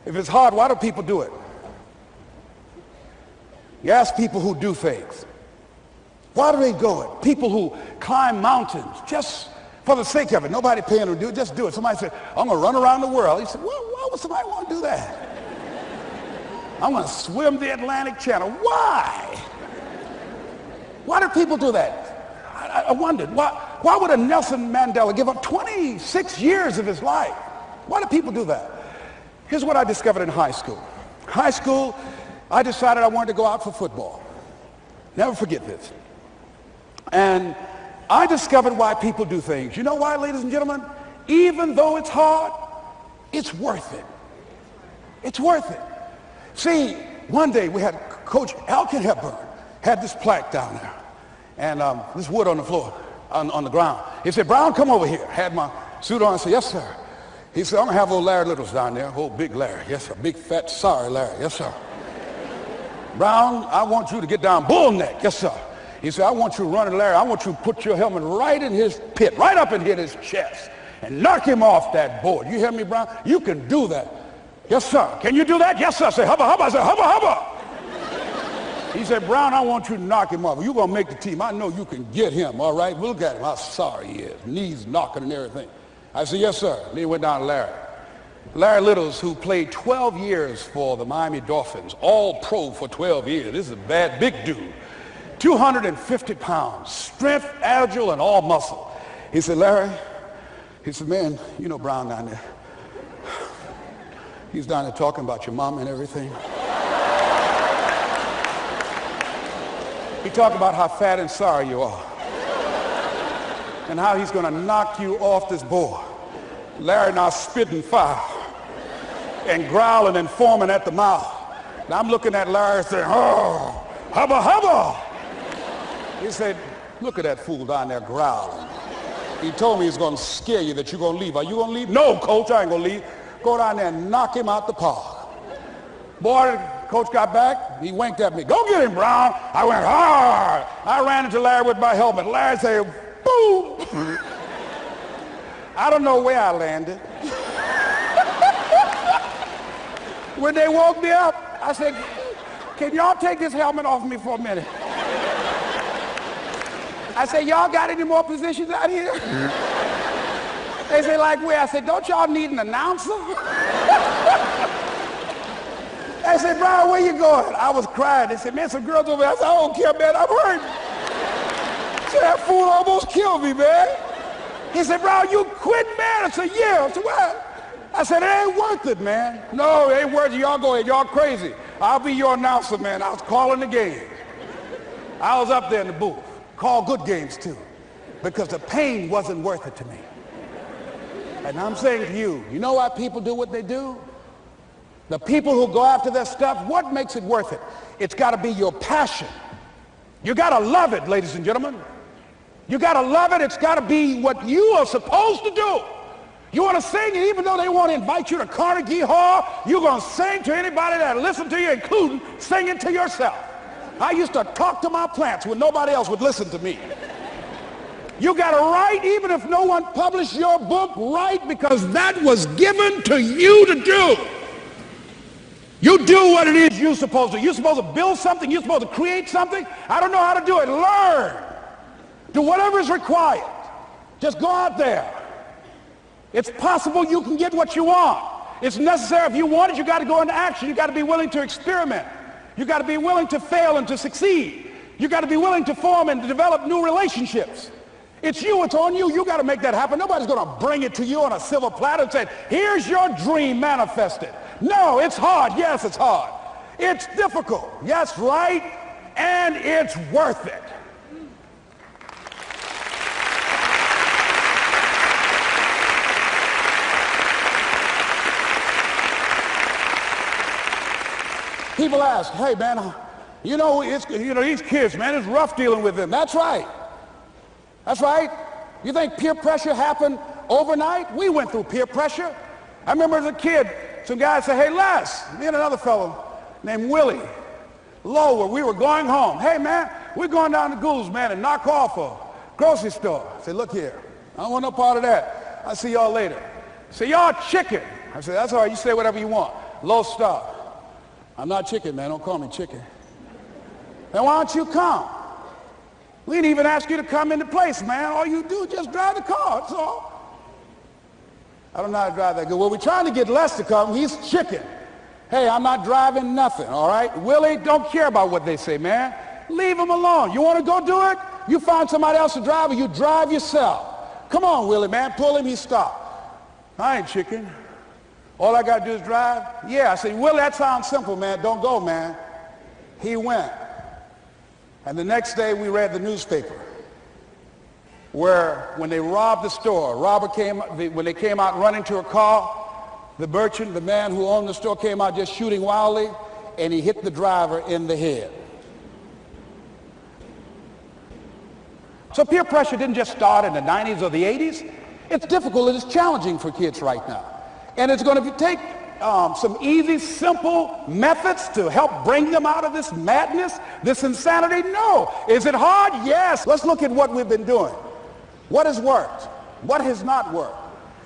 If it's hard, why do people do it? You ask people who do things. Why do they go it? People who climb mountains just for the sake of it. Nobody paying them to do it, just do it. Somebody said, I'm going to run around the world. He said, well, why would somebody want to do that? I'm going to swim the Atlantic Channel. Why? Why do people do that? I wondered, why would a Nelson Mandela give up 26 years of his life? Why do people do that? Here's what I discovered in high school. High school, I decided I wanted to go out for football. Never forget this. And I discovered why people do things. You know why, ladies and gentlemen? Even though it's hard, it's worth it. It's worth it. See, one day we had Coach Elkin Hepburn had this plaque down there and this wood on the floor, on the ground. He said, Brown, come over here. Had my suit on. I said, yes, sir. He said, I'm going to have old Larry Littles down there. Old big Larry. Yes, sir. Big, fat, sorry Larry. Yes, sir. Brown, I want you to get down bull neck. Yes, sir. He said, I want you running Larry. I want you to put your helmet right in his pit, right up and hit his chest and knock him off that board. You hear me, Brown? You can do that. Yes, sir. Can you do that? Yes, sir. I say, hubba, hubba. I say, hubba, hubba. He said, Brown, I want you to knock him off. You're going to make the team. I know you can get him, all right? Look at him. How sorry he is. Knees knocking and everything. I said, yes, sir. Then he went down to Larry. Larry Littles, who played 12 years for the Miami Dolphins, all pro for 12 years. This is a bad, big dude. 250 pounds, strength, agile, and all muscle. He said, Larry, He said, man, you know Brown down there. He's down there talking about your mom and everything. He talked about how fat and sorry you are and how he's going to knock you off this board. Larry now spitting fire and growling and foaming at the mouth. Now I'm looking at Larry saying, oh, hubba, hubba. He said, look at that fool down there growling. He told me he's going to scare you, that you're going to leave. Are you going to leave? No, coach, I ain't going to leave. Go down there and knock him out the park. Boy, coach got back. He winked at me. Go get him, Brown. I went, hard. I ran into Larry with my helmet. Larry said, boom. I don't know where I landed. When they woke me up, I said, can y'all take this helmet off me for a minute? I said, y'all got any more positions out here? They said, like where? I said, don't y'all need an announcer? They said, Brown, where you going? I was crying. They said, man, some girls over there. I said, I don't care, man, I'm hurt. So that fool almost killed me, man. He said, Brown, you quit, man? I said, yeah. I said, what? I said, it ain't worth it, man. No, it ain't worth it. Y'all go ahead. Y'all crazy. I'll be your announcer, man. I was calling the game. I was up there in the booth. Call good games, too, because the pain wasn't worth it to me. And I'm saying to you, you know why people do what they do? The people who go after their stuff, what makes it worth it? It's got to be your passion. You got to love it, ladies and gentlemen. You got to love it. It's got to be what you are supposed to do. You want to sing, and even though they want to invite you to Carnegie Hall, you're going to sing to anybody that listens to you, including singing to yourself. I used to talk to my plants when nobody else would listen to me. You got to write, even if no one published your book, write, because that was given to you to do. You do what it is you're supposed to. You're supposed to build something. You're supposed to create something. I don't know how to do it. Learn. Do whatever is required. Just go out there. It's possible you can get what you want. It's necessary. If you want it, you got to go into action. You got to be willing to experiment. You got to be willing to fail and to succeed. You got to be willing to form and to develop new relationships. It's you. It's on you. You got to make that happen. Nobody's going to bring it to you on a silver platter and say, here's your dream manifested. No, it's hard. Yes, it's hard. It's difficult. Yes, right. And it's worth it. People ask, hey, man, you know, these kids, man, it's rough dealing with them. That's right. That's right. You think peer pressure happened overnight? We went through peer pressure. I remember as a kid, some guys said, hey, Les, me and another fellow named Willie Lower, we were going home. Hey, man, we're going down to Gould's, man, and knock off a grocery store. I said, look here, I don't want no part of that. I'll see y'all later. Say, y'all chicken. I said, that's all right, you say whatever you want. Low star. I'm not chicken, man, don't call me chicken. Then why don't you come? We didn't even ask you to come into place, man. All you do is just drive the car, that's all. I don't know how to drive that good. Well, we're trying to get Les to come. He's chicken. Hey, I'm not driving nothing, all right? Willie, don't care about what they say, man. Leave him alone. You want to go do it? You find somebody else to drive, or you drive yourself. Come on, Willie, man. Pull him, he stopped. I ain't chicken. All I got to do is drive? Yeah. I said, Willie, that sounds simple, man. Don't go, man. He went. And the next day we read the newspaper where when they robbed the store, when they came out running to a car, the merchant, the man who owned the store, came out just shooting wildly, and he hit the driver in the head. So peer pressure didn't just start in the 90s or the 80s. It's difficult. It's challenging for kids right now. And it's going to take some easy, simple methods to help bring them out of this madness, this insanity? No. Is it hard? Yes. Let's look at what we've been doing. What has worked? What has not worked?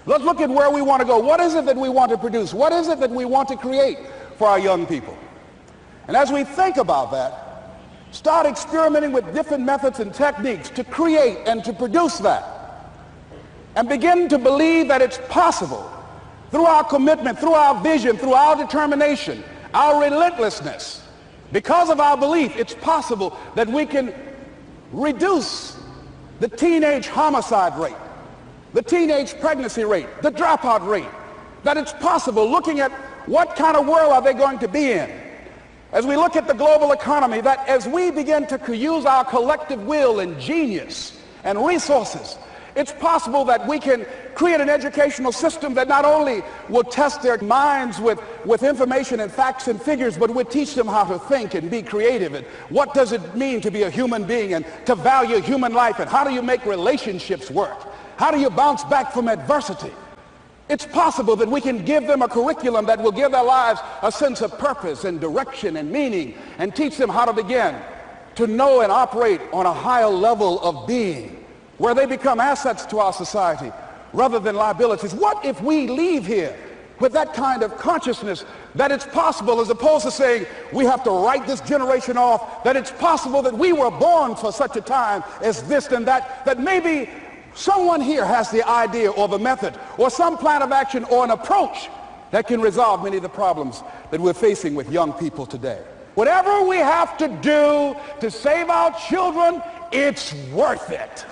Let's look at where we want to go. What is it that we want to produce? What is it that we want to create for our young people? And as we think about that, start experimenting with different methods and techniques to create and to produce that. And begin to believe that it's possible through our commitment, through our vision, through our determination, our relentlessness. Because of our belief, it's possible that we can reduce the teenage homicide rate. the teenage pregnancy rate, the dropout rate, that it's possible, looking at what kind of world are they going to be in. As we look at the global economy, that as we begin to use our collective will and genius and resources, it's possible that we can create an educational system that not only will test their minds with information and facts and figures, but will teach them how to think and be creative, and what does it mean to be a human being and to value human life, and how do you make relationships work? How do you bounce back from adversity? It's possible that we can give them a curriculum that will give their lives a sense of purpose and direction and meaning, and teach them how to begin to know and operate on a higher level of being, where they become assets to our society rather than liabilities. What if we leave here with that kind of consciousness that it's possible, as opposed to saying we have to write this generation off, that it's possible that we were born for such a time as this and that, that maybe someone here has the idea or the method or some plan of action or an approach that can resolve many of the problems that we're facing with young people today. Whatever we have to do to save our children, it's worth it.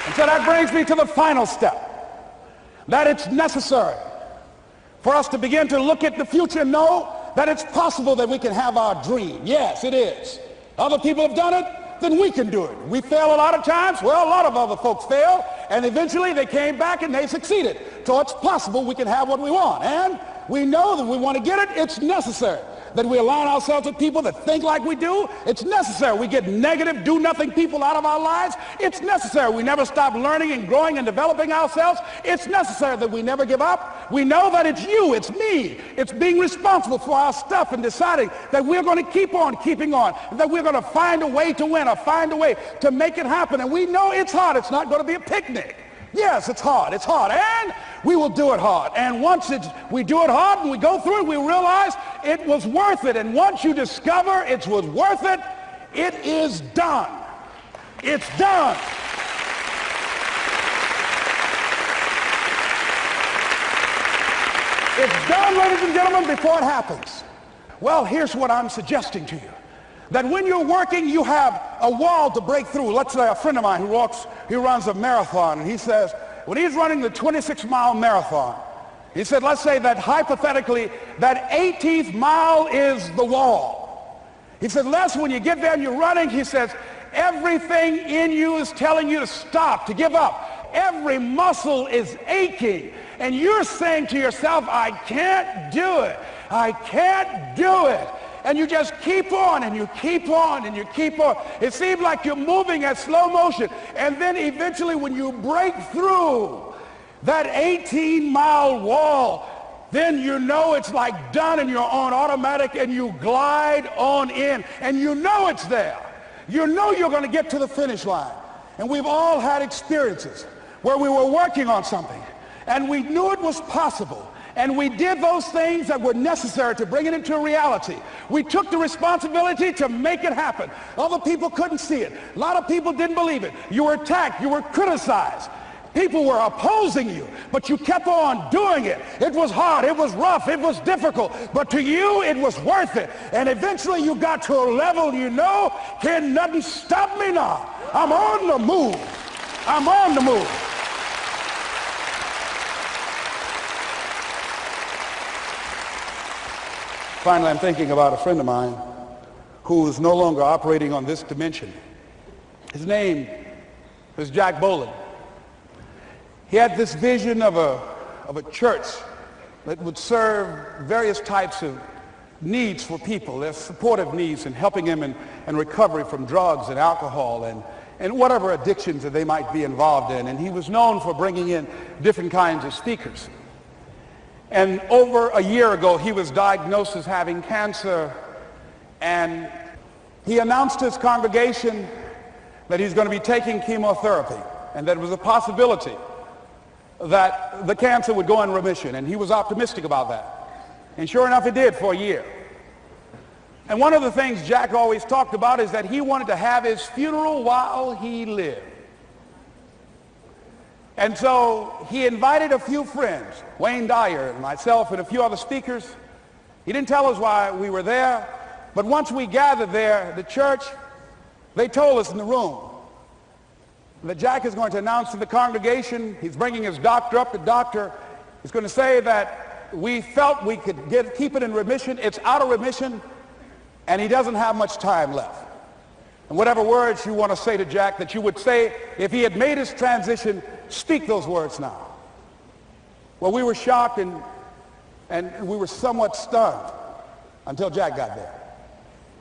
And so that brings me to the final step, that it's necessary for us to begin to look at the future and know that it's possible that we can have our dream. Yes, it is. Other people have done it, then we can do it. We fail a lot of times. Well, a lot of other folks fail, and eventually they came back and they succeeded. So it's possible we can have what we want. And we know that we want to get it. It's necessary that we align ourselves with people that think like we do. It's necessary we get negative, do-nothing people out of our lives. It's necessary we never stop learning and growing and developing ourselves. It's necessary that we never give up. We know that it's you, it's me. It's being responsible for our stuff and deciding that we're going to keep on keeping on, and that we're going to find a way to win or find a way to make it happen. And we know it's hard. It's not going to be a picnic. Yes, it's hard, and we will do it hard. And once we do it hard and we go through it, we realize it was worth it. And once you discover it was worth it, it is done. It's done. It's done, ladies and gentlemen, before it happens. Well, here's what I'm suggesting to you. That when you're working, you have a wall to break through. Let's say a friend of mine who runs a marathon, and he says, when he's running the 26-mile marathon, he said, let's say that hypothetically, that 18th mile is the wall. He said, Les, when you get there and you're running, he says, everything in you is telling you to stop, to give up. Every muscle is aching, and you're saying to yourself, I can't do it. I can't do it. And you just keep on, and you keep on, and you keep on. It seems like you're moving at slow motion. And then eventually when you break through that 18-mile wall, then you know it's like done, and you're on automatic, and you glide on in, and you know it's there. You know you're going to get to the finish line. And we've all had experiences where we were working on something, and we knew it was possible. And we did those things that were necessary to bring it into reality. We took the responsibility to make it happen. Other people couldn't see it. A lot of people didn't believe it. You were attacked. You were criticized. People were opposing you, but you kept on doing it. It was hard. It was rough. It was difficult. But to you, it was worth it. And eventually you got to a level you know, can nothing stop me now. I'm on the move. I'm on the move. Finally, I'm thinking about a friend of mine who is no longer operating on this dimension. His name was Jack Boland. He had this vision of a church that would serve various types of needs for people, their supportive needs, and helping them in recovery from drugs and alcohol and whatever addictions that they might be involved in. And he was known for bringing in different kinds of speakers. And over a year ago, he was diagnosed as having cancer, and he announced to his congregation that he's going to be taking chemotherapy, and that it was a possibility that the cancer would go in remission, and he was optimistic about that. And sure enough, it did for a year. And one of the things Jack always talked about is that he wanted to have his funeral while he lived. And so he invited a few friends, Wayne Dyer and myself and a few other speakers, He didn't tell us why we were there, but once we gathered there, the church, they told us in the room that Jack is going to announce to the congregation, he's bringing his doctor up. The doctor is going to say that we felt we could keep it in remission. It's out of remission, and he doesn't have much time left. And whatever words you want to say to Jack that you would say if he had made his transition, speak those words now. Well, we were shocked and we were somewhat stunned until Jack got there.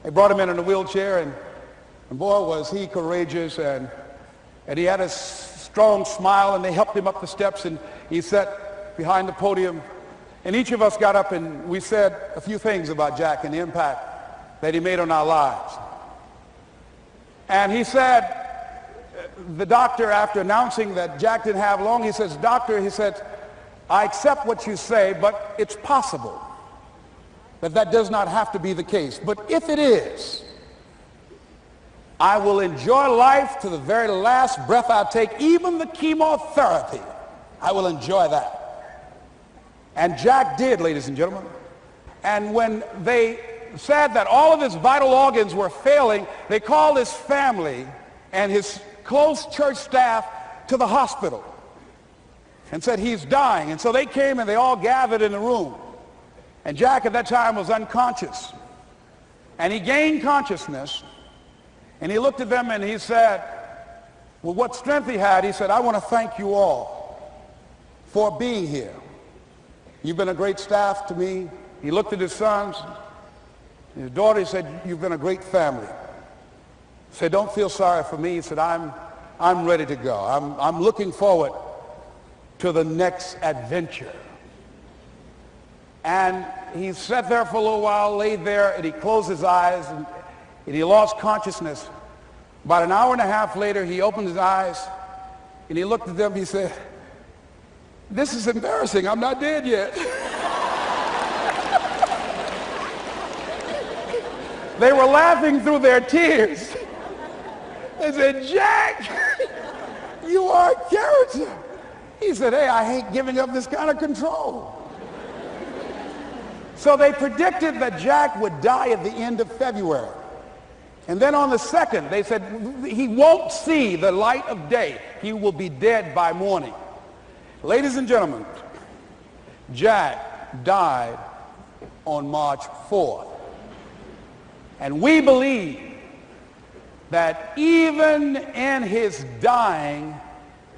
They brought him in a wheelchair, and boy, was he courageous, and he had a strong smile, and they helped him up the steps, and he sat behind the podium. And each of us got up and we said a few things about Jack and the impact that he made on our lives. And he said, the doctor, after announcing that Jack didn't have long, he says, "Doctor," he said, "I accept what you say, but it's possible that does not have to be the case. But if it is, I will enjoy life to the very last breath I take, even the chemotherapy. I will enjoy that." And Jack did, ladies and gentlemen. And when they said that all of his vital organs were failing, they called his family and his close church staff to the hospital and said, "He's dying." And so they came and they all gathered in the room. And Jack at that time was unconscious. And he gained consciousness, and he looked at them and he said, with what strength he had, he said, "I want to thank you all for being here. You've been a great staff to me." He looked at his sons, his daughter. He said, "You've been a great family." He said, "Don't feel sorry for me." He said, I'm ready to go. I'm looking forward to the next adventure." And he sat there for a little while, laid there, and he closed his eyes, and he lost consciousness. About an hour and a half later, he opened his eyes, and he looked at them. He said, "This is embarrassing. I'm not dead yet." They were laughing through their tears. They said, "Jack, you are a character." He said, "Hey, I hate giving up this kind of control." So they predicted that Jack would die at the end of February. And then on the 2nd, they said, he won't see the light of day. He will be dead by morning. Ladies and gentlemen, Jack died on March 4th. And we believe that even in his dying,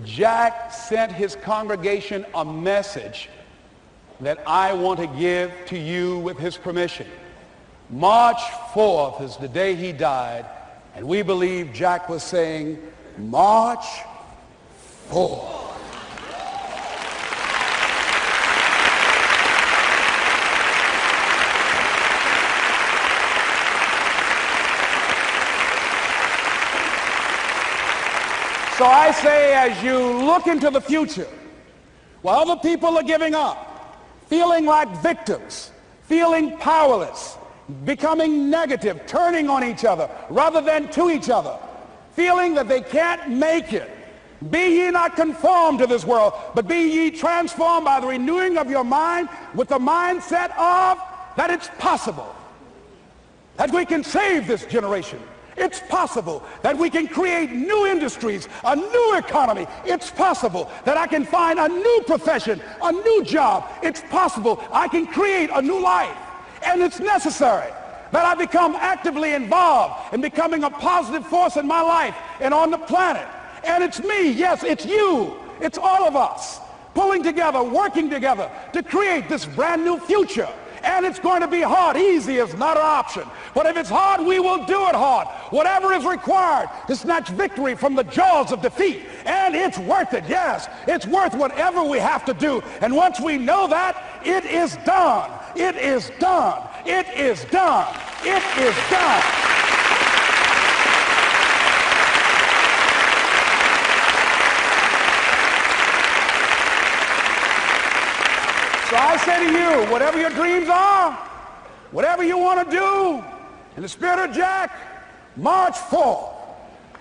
Jack sent his congregation a message that I want to give to you with his permission. March 4th is the day he died, and we believe Jack was saying, "March 4th." So I say, as you look into the future, while other people are giving up, feeling like victims, feeling powerless, becoming negative, turning on each other rather than to each other, feeling that they can't make it, be ye not conformed to this world, but be ye transformed by the renewing of your mind with the mindset of that it's possible that we can save this generation. It's possible that we can create new industries, a new economy. It's possible that I can find a new profession, a new job. It's possible I can create a new life. And it's necessary that I become actively involved in becoming a positive force in my life and on the planet. And it's me, yes, it's you, it's all of us, pulling together, working together to create this brand new future. And it's going to be hard. Easy is not an option. But if it's hard, we will do it hard. Whatever is required to snatch victory from the jaws of defeat. And it's worth it, yes. It's worth whatever we have to do. And once we know that, it is done. It is done. It is done. It is done. So I say to you, whatever your dreams are, whatever you want to do, in the spirit of Jack, March 4th.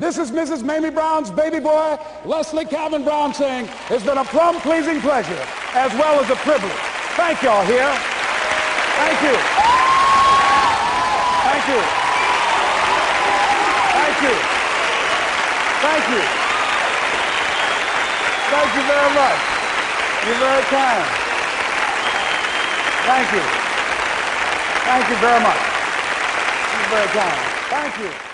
This is Mrs. Mamie Brown's baby boy, Leslie Calvin Brown, saying, it's been a plumb pleasing pleasure as well as a privilege. Thank y'all here. Thank you. Thank you. Thank you. Thank you. Thank you very much. You're very kind. Thank you. Thank you very much. You're very kind. Thank you.